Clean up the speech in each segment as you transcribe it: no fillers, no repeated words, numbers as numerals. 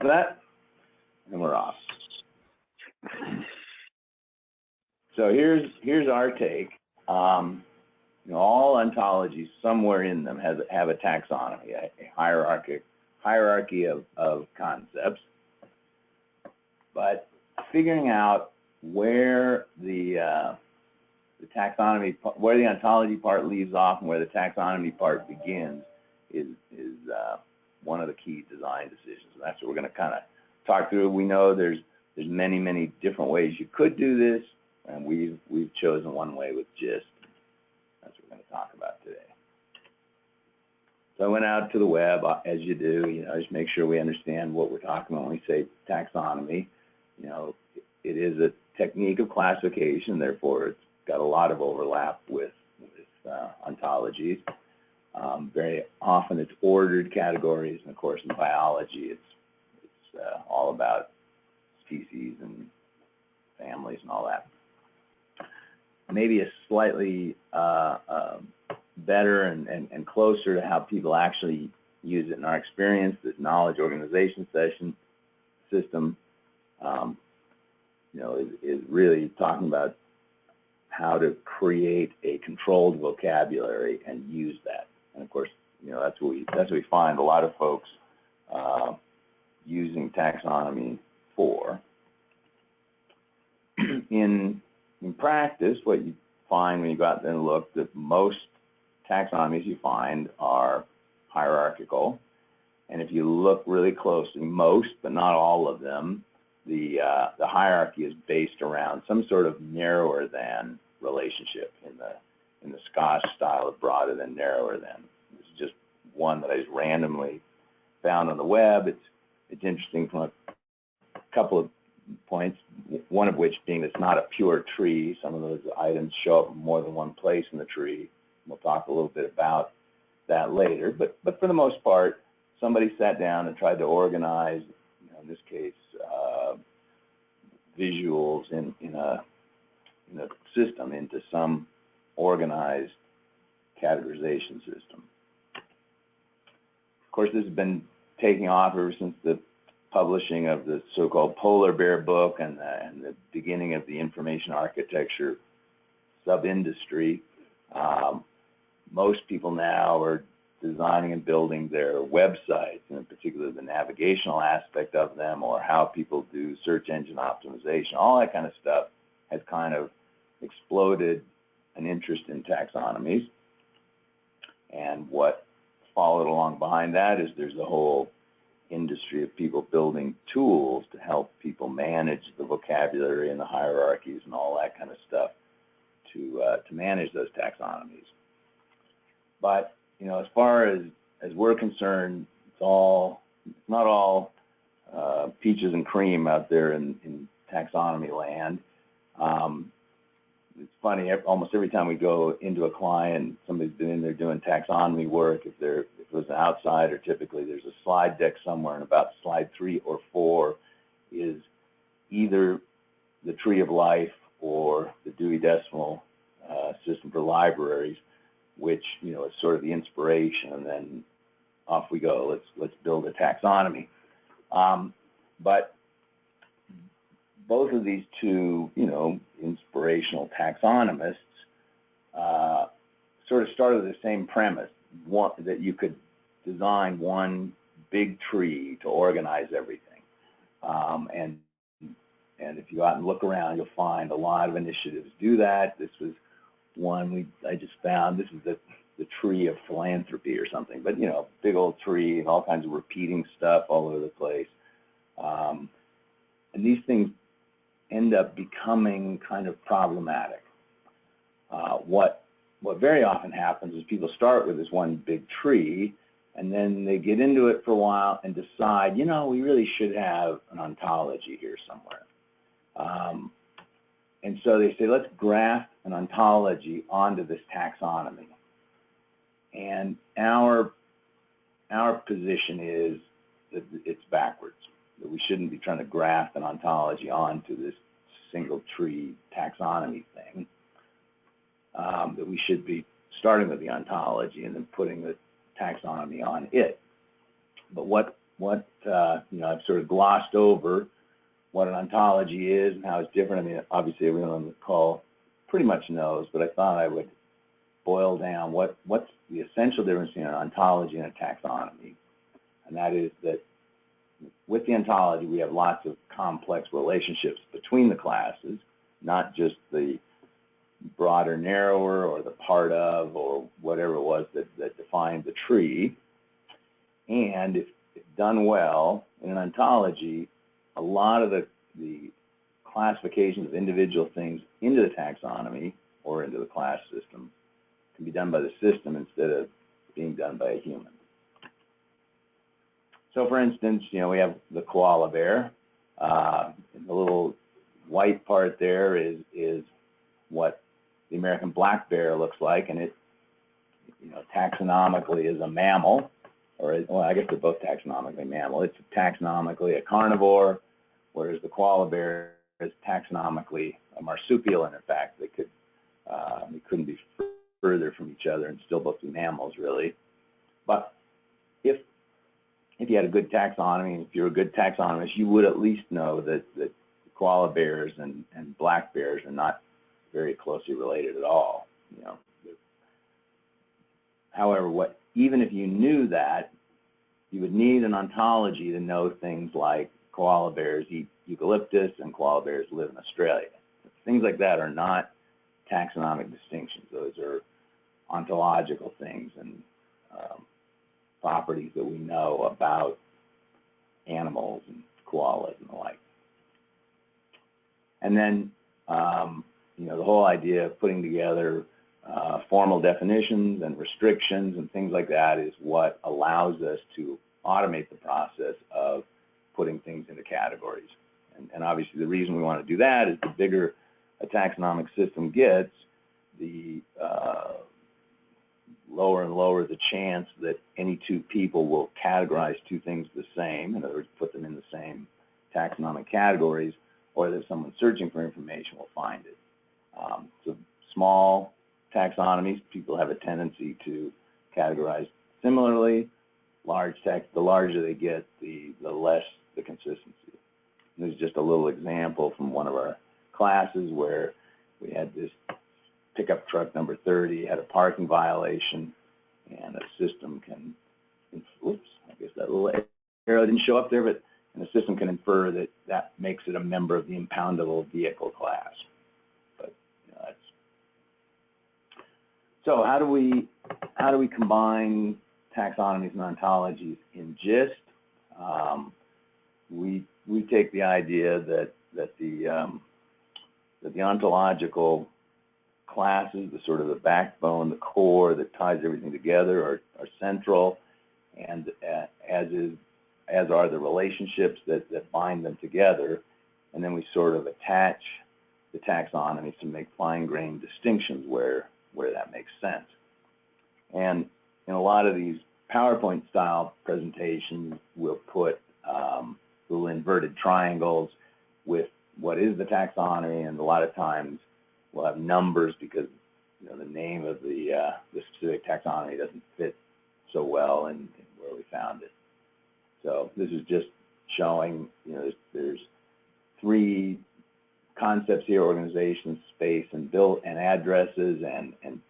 that, and we're off. So here's our take. You know, all ontologies somewhere in them have a taxonomy, a hierarchy of concepts. But figuring out where the taxonomy, where the ontology part leaves off and where the taxonomy part begins is one of the key design decisions. And that's what we're going to kind of talk through. We know there's many different ways you could do this, and we've chosen one way with GIST. That's what we're going to talk about today. So I went out to the web, as you do, you know, just make sure we understand what we're talking about when we say taxonomy. You know, it is a technique of classification, therefore it's got a lot of overlap with ontologies. Very often it's ordered categories, and of course in biology it's all about species and families and all that. Maybe a slightly better and closer to how people actually use it in our experience, this knowledge organization system, you know, is really talking about how to create a controlled vocabulary and use that. And of course, you know, that's what we find a lot of folks using taxonomy for. In practice, what you find when you go out there and look, that most taxonomies you find are hierarchical. And if you look really closely, most, but not all of them, the hierarchy is based around some sort of narrower than relationship in the Scotch style of broader than, narrower than. This is just one that I just randomly found on the web. It's interesting from a couple of points, one of which being it's not a pure tree. Some of those items show up in more than one place in the tree. We'll talk a little bit about that later. But for the most part, somebody sat down and tried to organize, you know, in this case, visuals in a system into some organized categorization system. Of course, this has been taking off ever since the publishing of the so-called Polar Bear book and the beginning of the information architecture sub-industry. Most people now are designing and building their websites, and in particular the navigational aspect of them, or how people do search engine optimization. All that kind of stuff has kind of exploded an interest in taxonomies. And what followed along behind that is there's a whole industry of people building tools to help people manage the vocabulary and the hierarchies and all that kind of stuff to manage those taxonomies. But you know, as far as we're concerned, it's not all peaches and cream out there in taxonomy land. It's funny, almost every time we go into a client, somebody's been in there doing taxonomy work. If it was an outsider, typically there's a slide deck somewhere, and about slide 3 or 4 is either the tree of life or the Dewey Decimal System for libraries, which, you know, is sort of the inspiration, and then off we go. Let's build a taxonomy. But both of these two, you know, inspirational taxonomists sort of started with the same premise, that you could design one big tree to organize everything. And if you go out and look around, you'll find a lot of initiatives do that. This was one I just found. This is the tree of philanthropy or something, but you know, big old tree and all kinds of repeating stuff all over the place. And these things end up becoming kind of problematic. What very often happens is people start with this one big tree, and then they get into it for a while and decide, you know, we really should have an ontology here somewhere. And so they say, let's graft an ontology onto this taxonomy. And our position is that it's backwards, that we shouldn't be trying to graft an ontology onto this single tree taxonomy thing, that we should be starting with the ontology and then putting the taxonomy on it. But what I've sort of glossed over what an ontology is and how it's different. I mean, obviously everyone on the call pretty much knows, but I thought I would boil down what's the essential difference between an ontology and a taxonomy. And that is that with the ontology, we have lots of complex relationships between the classes, not just the broader, narrower, or the part of, or whatever it was that defined the tree. And if done well in an ontology, a lot of the classifications of individual things into the taxonomy or into the class system can be done by the system instead of being done by a human. So for instance, we have the koala bear. The little white part there is what the American black bear looks like, and it, taxonomically is a mammal, or, well, I guess they're both taxonomically mammal. It's taxonomically a carnivore, whereas the koala bear is taxonomically a marsupial, and in fact, they couldn't be further from each other and still both be mammals, really. But if you had a good taxonomy, if you're a good taxonomist, you would at least know that koala bears and black bears are not very closely related at all. However, even if you knew that, you would need an ontology to know things like koala bears eat eucalyptus and koala bears live in Australia. Things like that are not taxonomic distinctions. Those are ontological things and properties that we know about animals and koalas and the like. And then, the whole idea of putting together formal definitions and restrictions and things like that is what allows us to automate the process of putting things into categories. And obviously the reason we want to do that is the bigger a taxonomic system gets, the lower and lower the chance that any two people will categorize two things the same, in other words, put them in the same taxonomic categories, or that someone searching for information will find it. So small taxonomies, people have a tendency to categorize similarly. The larger they get, the less the consistency. This is just a little example from one of our classes where we had this pickup truck number 30 had a parking violation, and a system can, oops, I guess that little arrow didn't show up there, but the system can infer that that makes it a member of the impoundable vehicle class. But that's, so how do we combine taxonomies and ontologies in GIST? We take the idea that the ontological classes, the sort of the backbone, the core that ties everything together, are central, and as are the relationships that bind them together, and then we sort of attach the taxonomies to make fine-grained distinctions where that makes sense. And in a lot of these PowerPoint-style presentations, we'll put little inverted triangles with what is the taxonomy, and a lot of times we'll have numbers because the name of the specific taxonomy doesn't fit so well in where we found it. So this is just showing, there's three concepts here: organization, space, and addresses, and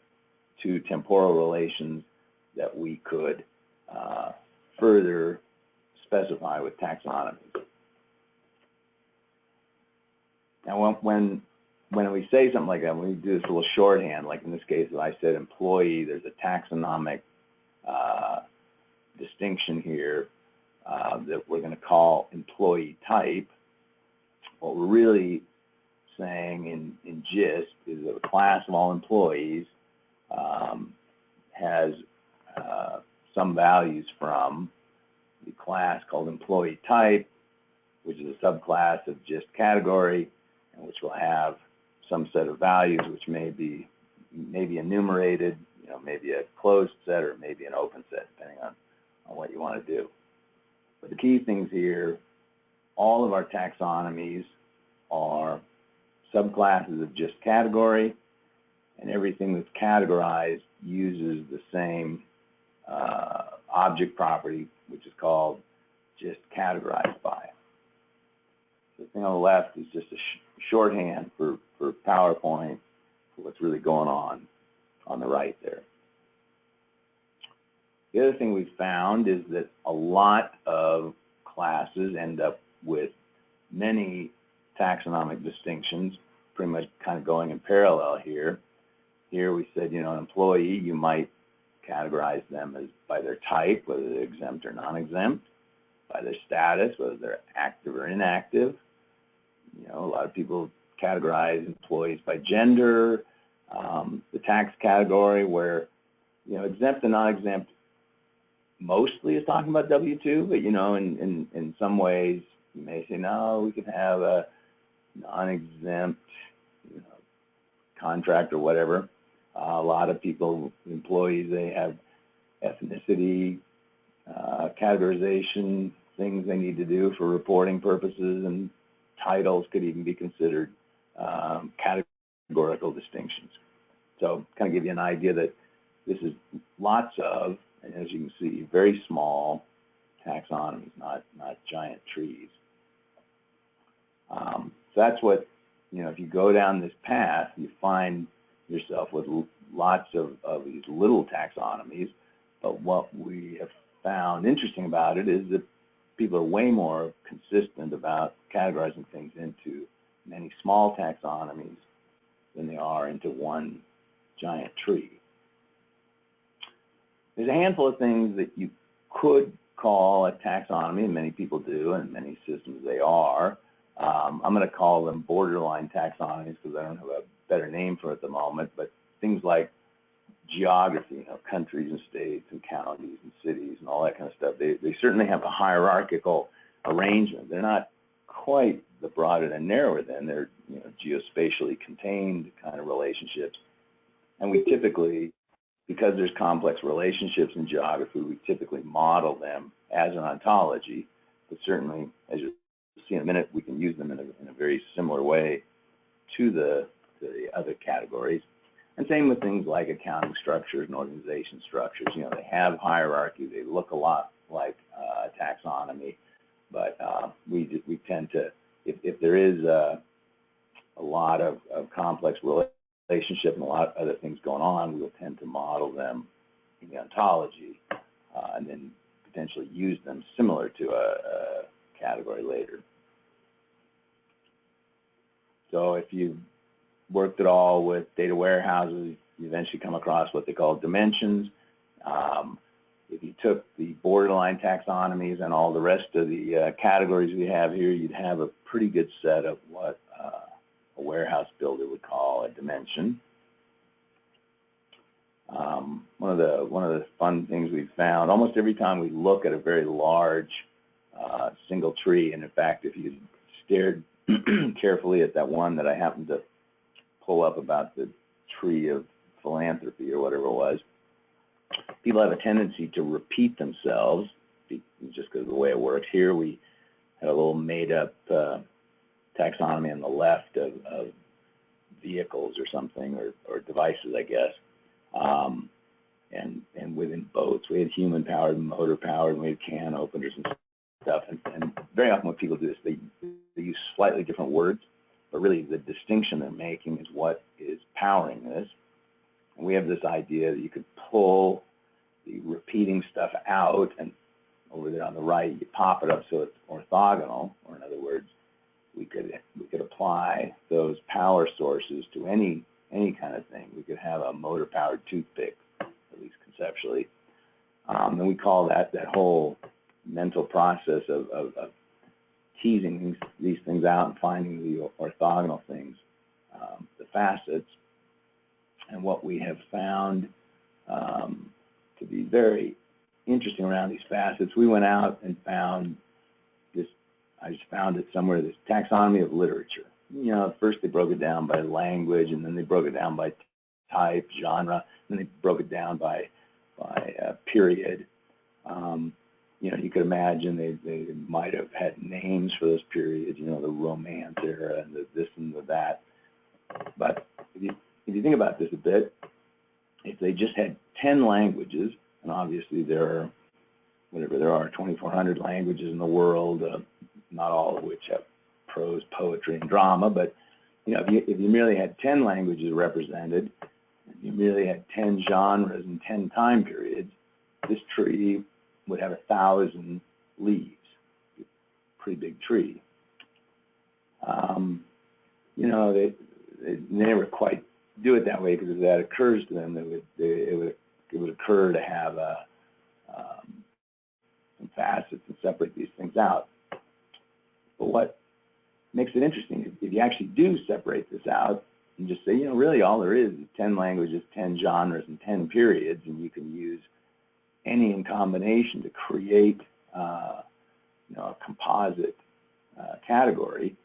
two temporal relations that we could further specify with taxonomies. Now, when we say something like that, when we do this little shorthand, like in this case, if I said employee, there's a taxonomic distinction here that we're going to call employee type. What we're really saying in GIST is that a class of all employees has some values from the class called employee type, which is a subclass of GIST category, and which will have some set of values which may be enumerated, maybe a closed set or maybe an open set, depending on what you want to do. But the key things here, all of our taxonomies are subclasses of GIST category, and everything that's categorized uses the same object property, which is called just categorized by. So the thing on the left is just a shorthand for PowerPoint, for what's really going on the right there. The other thing we found is that a lot of classes end up with many taxonomic distinctions, pretty much kind of going in parallel here. Here we said, you know, an employee, you might categorize them as by their type, whether they're exempt or non-exempt, by their status, whether they're active or inactive. You know, a lot of people categorize employees by gender, the tax category where, you know, exempt and non-exempt mostly is talking about W-2, but, you know, in some ways you may say, no, we could have a non-exempt, you know, contract or whatever. A lot of people, employees, they have ethnicity, categorization, things they need to do for reporting purposes, and titles could even be considered categorical distinctions. So kind of give you an idea that this is lots of, and as you can see, very small taxonomies, not giant trees. So that's what, you know, if you go down this path, you find yourself with lots of these little taxonomies, but what we have found interesting about it is that people are way more consistent about categorizing things into many small taxonomies than they are into one giant tree. There's a handful of things that you could call a taxonomy, and many people do, and in many systems they are. I'm going to call them borderline taxonomies because I don't have a better name for it at the moment, but things like geography, you know, countries and states and counties and cities and all that kind of stuff, they certainly have a hierarchical arrangement. They're not quite the broader and narrower than. They're, you know, geospatially contained kind of relationships. And we typically, because there's complex relationships in geography, we typically model them as an ontology, but certainly, as you'll see in a minute, we can use them in a very similar way to the other categories. And same with things like accounting structures and organization structures. You know, they have hierarchy. They look a lot like taxonomy, but we tend to, if there is a lot of complex relationship and a lot of other things going on, we will tend to model them in the ontology and then potentially use them similar to a category later. So if you worked at all with data warehouses, you eventually come across what they call dimensions. If you took the borderline taxonomies and all the rest of the categories we have here, you'd have a pretty good set of what a warehouse builder would call a dimension. One of the fun things we've found, almost every time we look at a very large single tree, and in fact, if you stared carefully at that one that I happened to pull up about the tree of philanthropy or whatever it was, people have a tendency to repeat themselves just because of the way it works. Here we had a little made-up taxonomy on the left of vehicles or something, or devices, I guess. And within boats, we had human-powered, motor-powered, and we had can openers and stuff. And very often when people do this, they use slightly different words, but really the distinction they're making is what is powering this. And we have this idea that you could pull the repeating stuff out, and over there on the right, you pop it up so it's orthogonal, or in other words, we could apply those power sources to any kind of thing. We could have a motor-powered toothpick, at least conceptually. And we call that whole mental process of teasing these things out and finding the orthogonal things, the facets. And what we have found to be very interesting around these facets, we went out and found this, I just found it somewhere, this taxonomy of literature. You know, first they broke it down by language, and then they broke it down by type, genre, and then they broke it down by period. You know, you could imagine they might have had names for those periods, you know, the Romance era and the this and the that. But if you think about this a bit, if they just had 10 languages, and obviously there are whatever there are, 2,400 languages in the world, not all of which have prose, poetry, and drama, but if you merely had 10 languages represented, and you merely had 10 genres and 10 time periods, this tree would have 1,000 leaves. Pretty big tree. They never quite do it that way, because if that occurs to them, it would occur to have some facets and separate these things out. But what makes it interesting, if you actually do separate this out and just say, really all there is 10 languages, 10 genres, and 10 periods, and you can use any in combination to create a composite category.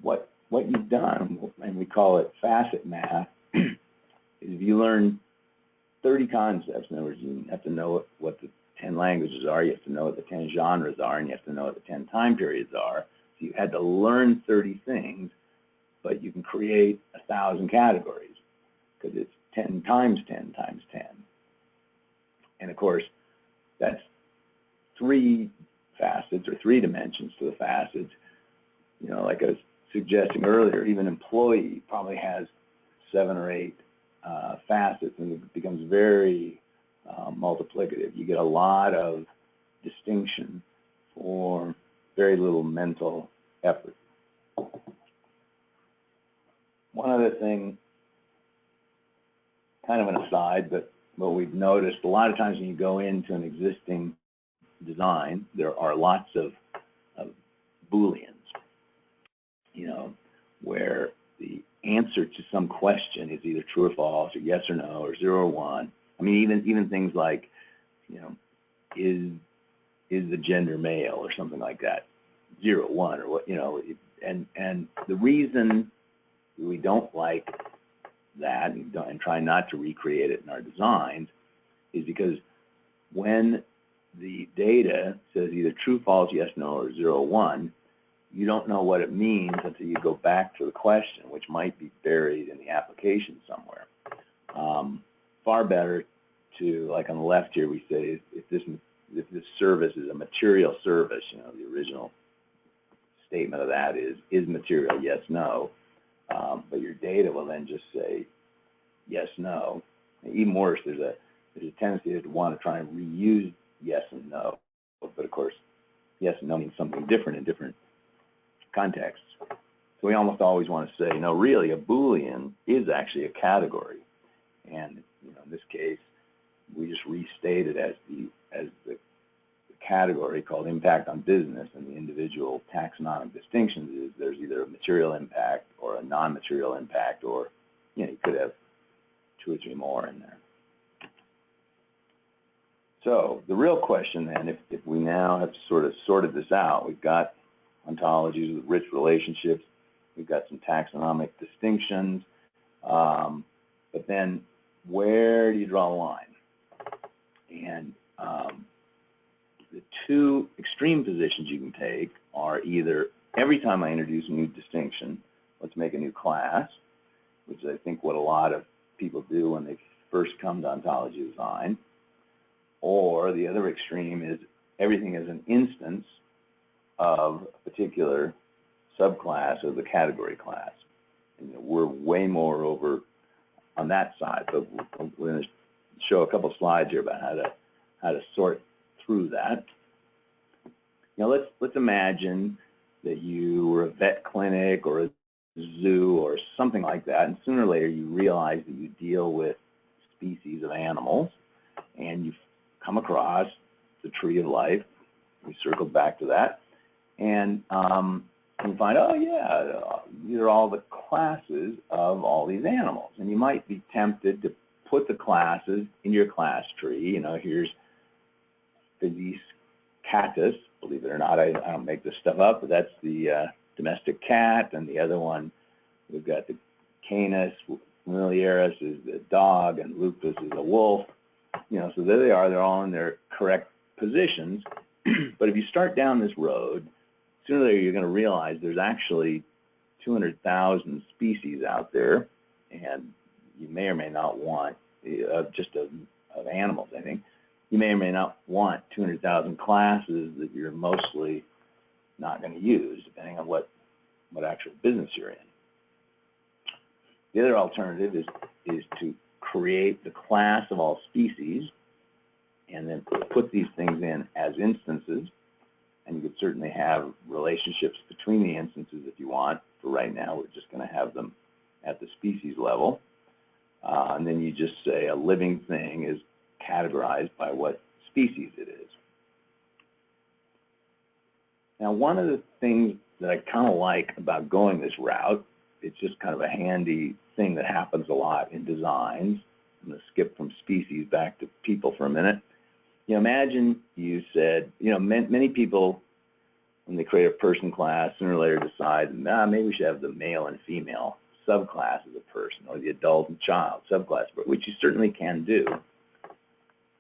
What you've done, and we call it facet math, is if you learn 30 concepts, in other words, you have to know what the 10 languages are, you have to know what the 10 genres are, and you have to know what the 10 time periods are. So you had to learn 30 things, but you can create 1,000 categories, because it's 10 times 10 times 10. And of course, that's 3 facets, or 3 dimensions to the facets. Like I was suggesting earlier, even employee probably has 7 or 8 facets, and it becomes very multiplicative. You get a lot of distinction for very little mental effort. One other thing, kind of an aside, but what we've noticed, a lot of times when you go into an existing design, there are lots of Booleans, where the answer to some question is either true or false, or yes or no, or 0 or 1. I mean, even things like, is the gender male, or something like that, 0, 1, or what, and the reason we don't like that and try not to recreate it in our designs is because when the data says either true, false, yes, no, or 0, 1, you don't know what it means until you go back to the question, which might be buried in the application somewhere. Far better to, like on the left here, we say if this service is a material service, the original statement of that is material, yes, no. But your data will then just say yes, no. And even worse, there's a tendency to want to try and reuse yes and no. But of course, yes and no means something different in different contexts. So we almost always want to say, really a Boolean is actually a category. And in this case, we just restate it as the category called impact on business, and the individual taxonomic distinctions is there's either a material impact or a non-material impact, or you could have 2 or 3 more in there. So the real question then, if we now have sort of sorted this out, we've got ontologies with rich relationships, we've got some taxonomic distinctions, but then where do you draw the line? And the 2 extreme positions you can take are either every time I introduce a new distinction, let's make a new class, which is I think what a lot of people do when they first come to ontology design, or the other extreme is everything is an instance of a particular subclass of the category class. And we're way more over on that side, but we're going to show a couple slides here about how to sort through that. Let's imagine that you were a vet clinic or a zoo or something like that, and sooner or later you realize that you deal with species of animals, and you've come across the tree of life. We circled back to that, and you find, oh yeah, these are all the classes of all these animals, and you might be tempted to put the classes in your class tree. Here's Physis catus, believe it or not, I don't make this stuff up, but that's the domestic cat, and the other one, we've got the Canis familiaris is the dog, and Lupus is a wolf. So there they are, they're all in their correct positions. But if you start down this road, sooner or later you're going to realize there's actually 200,000 species out there, and you may or may not want just of animals, I think. you may or may not want 200,000 classes that you're mostly not going to use, depending on what actual business you're in. The other alternative is to create the class of all species and then put these things in as instances. And you could certainly have relationships between the instances if you want. For right now, we're just going to have them at the species level. And then you just say a living thing is categorized by what species it is. Now, one of the things that I kind of like about going this route, it's just kind of a handy thing that happens a lot in designs. I'm going to skip from species back to people for a minute. You know, imagine you said, you know, many people, when they create a person class, sooner or later decide, maybe we should have the male and female subclass of the person, or the adult and child subclass, which you certainly can do. But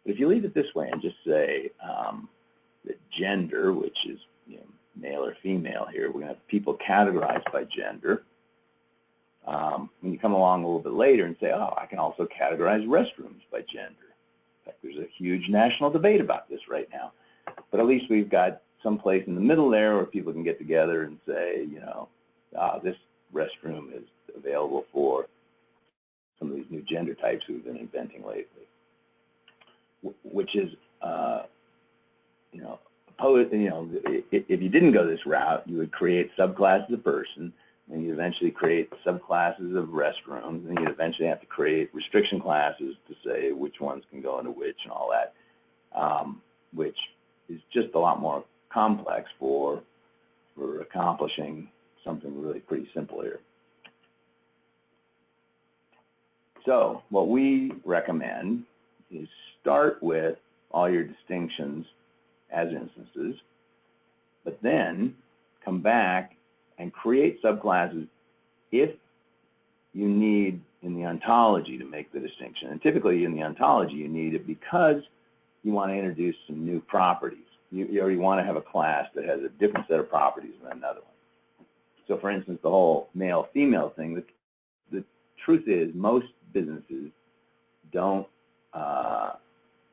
if you leave it this way and just say the gender, which is, you know, male or female here, we're going to have people categorized by gender. When you come along a little bit later and say, oh, I can also categorize restrooms by gender. In fact, there's a huge national debate about this right now. But at least we've got some place in the middle there where people can get together and say, you know, this restroom is available for some of these new gender types we've been inventing lately, which is, you know, if you didn't go this route, you would create subclasses of person, and you'd eventually create subclasses of restrooms, and you'd eventually have to create restriction classes to say which ones can go into which and all that, which is just a lot more complex for accomplishing something really pretty simple here. So what we recommend is start with all your distinctions as instances, but then come back and create subclasses if you need in the ontology to make the distinction. And typically in the ontology you need it because you want to introduce some new properties. You already want to have a class that has a different set of properties than another one. So for instance, the whole male-female thing, the truth is most businesses don't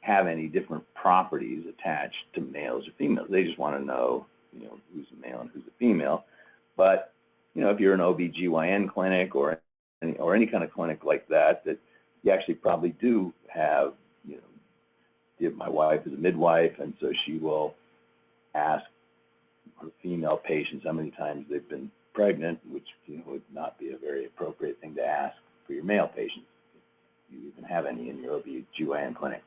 have any different properties attached to males or females. They just want to know, you know, who's a male and who's a female. But, you know, if you're an OB/GYN clinic or any kind of clinic like that, that you actually probably do have, you know, my wife is a midwife, and so she will ask her female patients how many times they've been pregnant, which, you know, would not be a very appropriate thing to ask for your male patients, if you even have any in your OB/GYN clinic.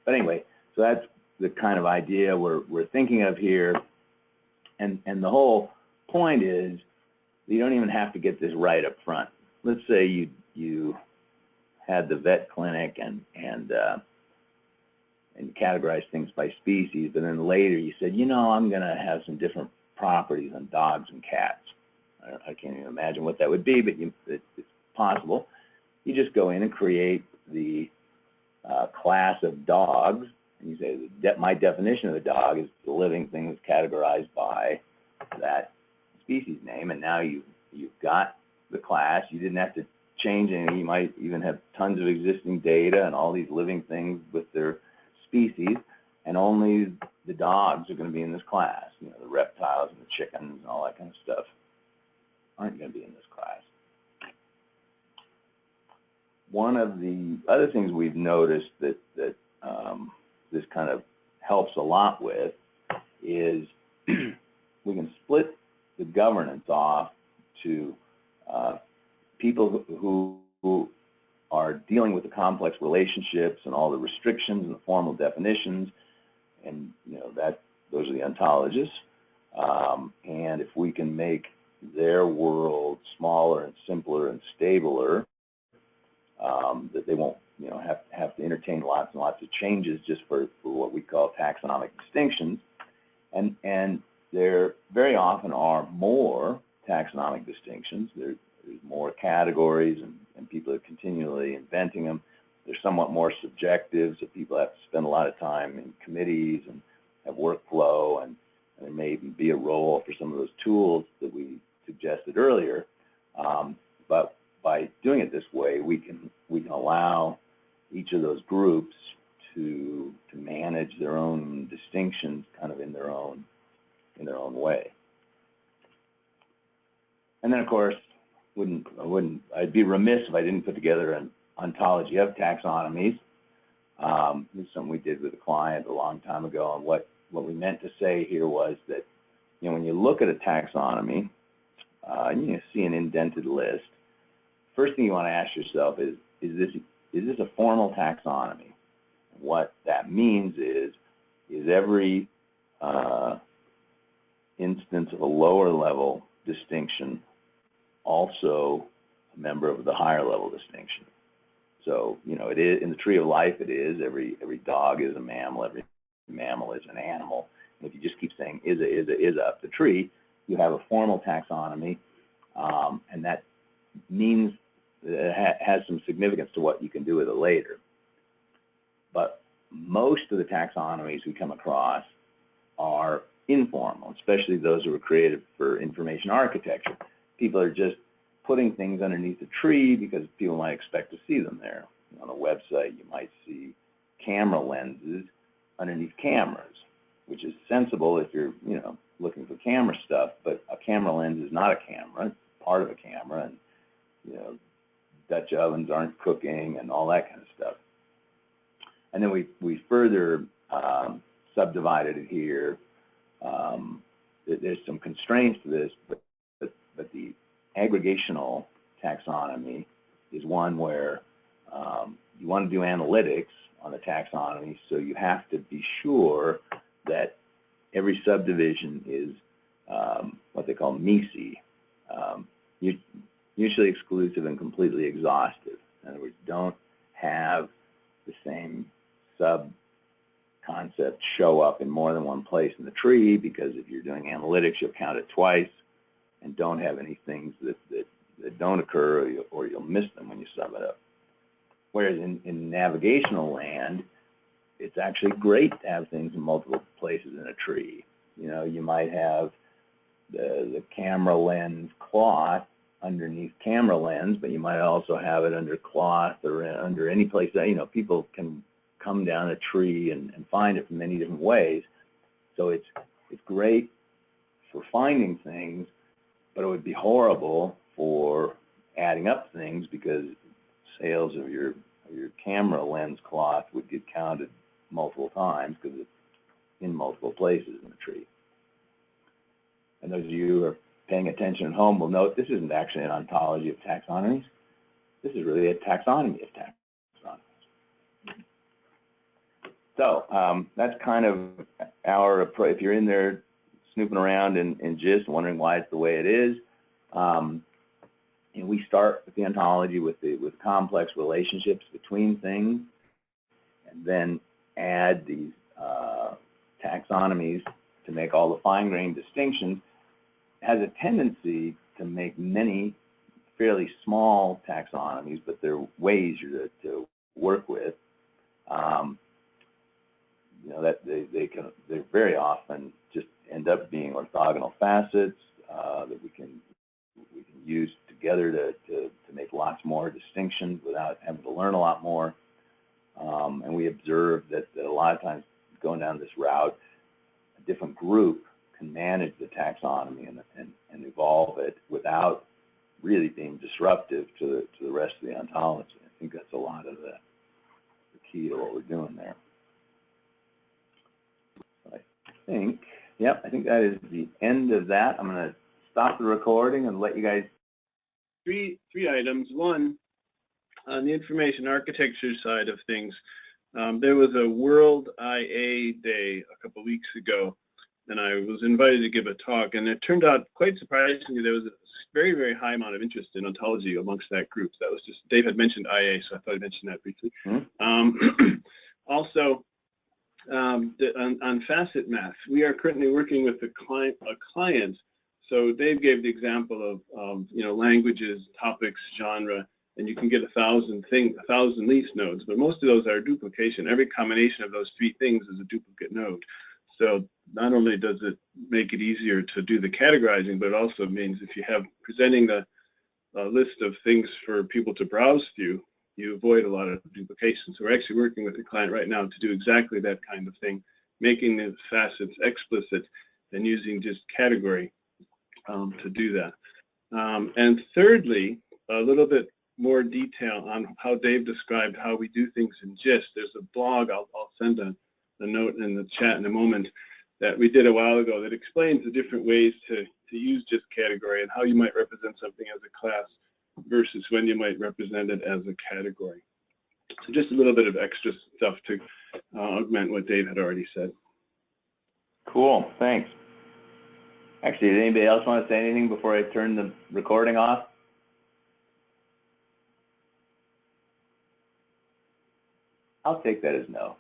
But anyway, so that's the kind of idea we're thinking of here, and the whole point is you don't even have to get this right up front. Let's say you had the vet clinic and categorize things by species, but then later you said, you know, I'm going to have some different properties on dogs and cats. I can't even imagine what that would be, but it's possible. You just go in and create the class of dogs, and you say, my definition of a dog is the living thing that's categorized by that species name, and now you've got the class. You didn't have to change anything. You might even have tons of existing data and all these living things with their species, and only the dogs are going to be in this class. You know, the reptiles and the chickens and all that kind of stuff aren't going to be in this class. One of the other things we've noticed that this kind of helps a lot with is we can split the governance off to people who are dealing with the complex relationships and all the restrictions and the formal definitions, and you know those are the ontologists. And if we can make their world smaller and simpler and stabler, that they won't, you know, have to entertain lots and lots of changes just for what we call taxonomic distinctions, and there very often are more taxonomic distinctions. There's more categories, and people are continually inventing them. They're somewhat more subjective, so people have to spend a lot of time in committees and have workflow, and there may even be a role for some of those tools that we suggested earlier. But by doing it this way, we can allow each of those groups to manage their own distinctions kind of in their own way. And then, of course, I'd be remiss if I didn't put together an ontology of taxonomies. This is something we did with a client a long time ago, and what we meant to say here was that, you know, when you look at a taxonomy, and you see an indented list, first thing you want to ask yourself is this a formal taxonomy? And what that means is every instance of a lower level distinction also a member of the higher level distinction? So, you know, it is in the tree of life. It is every dog is a mammal, every mammal is an animal. And if you just keep saying is up the tree, you have a formal taxonomy, and that means that it has some significance to what you can do with it later. But most of the taxonomies we come across are informal, especially those that were created for information architecture. People are just putting things underneath the tree because people might expect to see them there. On a website, you might see camera lenses underneath cameras, which is sensible if you're, you know, looking for camera stuff, but a camera lens is not a camera, it's part of a camera, and, you know, Dutch ovens aren't cooking and all that kind of stuff. And then we further subdivided it here. There's some constraints to this, but the aggregational taxonomy is one where you want to do analytics on the taxonomy, so you have to be sure that every subdivision is what they call MECE, mutually exclusive and completely exhaustive. In other words, don't have the same sub-concept show up in more than one place in the tree, because if you're doing analytics, you'll count it twice, and don't have any things that don't occur, or you'll miss them when you sum it up. Whereas in navigational land, it's actually great to have things in multiple places in a tree. You know, you might have the camera lens cloth underneath camera lens, but you might also have it under cloth or under any place that, you know, people can come down a tree and find it from many different ways. So it's great for finding things, but it would be horrible for adding up things, because sales of your camera lens cloth would get counted multiple times because it's in multiple places in the tree. And those of you who are paying attention at home will note this isn't actually an ontology of taxonomies. This is really a taxonomy of taxonomies. So that's kind of our approach. If you're in there snooping around in GIST, wondering why it's the way it is, and we start with the ontology with complex relationships between things, and then add these taxonomies to make all the fine-grained distinctions. It has a tendency to make many fairly small taxonomies, but they're way easier to work with. You know, that they very often just end up being orthogonal facets that we can use together to make lots more distinctions without having to learn a lot more. And we observe that a lot of times going down this route, a different group can manage the taxonomy and evolve it without really being disruptive to the rest of the ontology. I think that's a lot of the key to what we're doing there. So I think that is the end of that. I'm going to stop the recording and let you guys. Three items. One, on the information architecture side of things, there was a World IA Day a couple of weeks ago, and I was invited to give a talk, and it turned out, quite surprisingly, there was a very, very high amount of interest in ontology amongst that group. That was just, Dave had mentioned IA, so I thought I'd mention that briefly. Mm-hmm. Also, on facet math, we are currently working with a client. So Dave gave the example of you know, languages, topics, genre, and you can get 1,000 leaf nodes, but most of those are duplication. Every combination of those three things is a duplicate node. So not only does it make it easier to do the categorizing, but it also means if you have presenting the list of things for people to browse through, you avoid a lot of duplication. So we're actually working with the client right now to do exactly that kind of thing, making the facets explicit and using just category to do that. And thirdly, a little bit more detail on how Dave described how we do things in GIST. There's a blog, I'll send a note in the chat in a moment, that we did a while ago that explains the different ways to use GIST category and how you might represent something as a class versus when you might represent it as a category. So just a little bit of extra stuff to augment what Dave had already said. Cool, thanks. Actually, does anybody else want to say anything before I turn the recording off? I'll take that as no.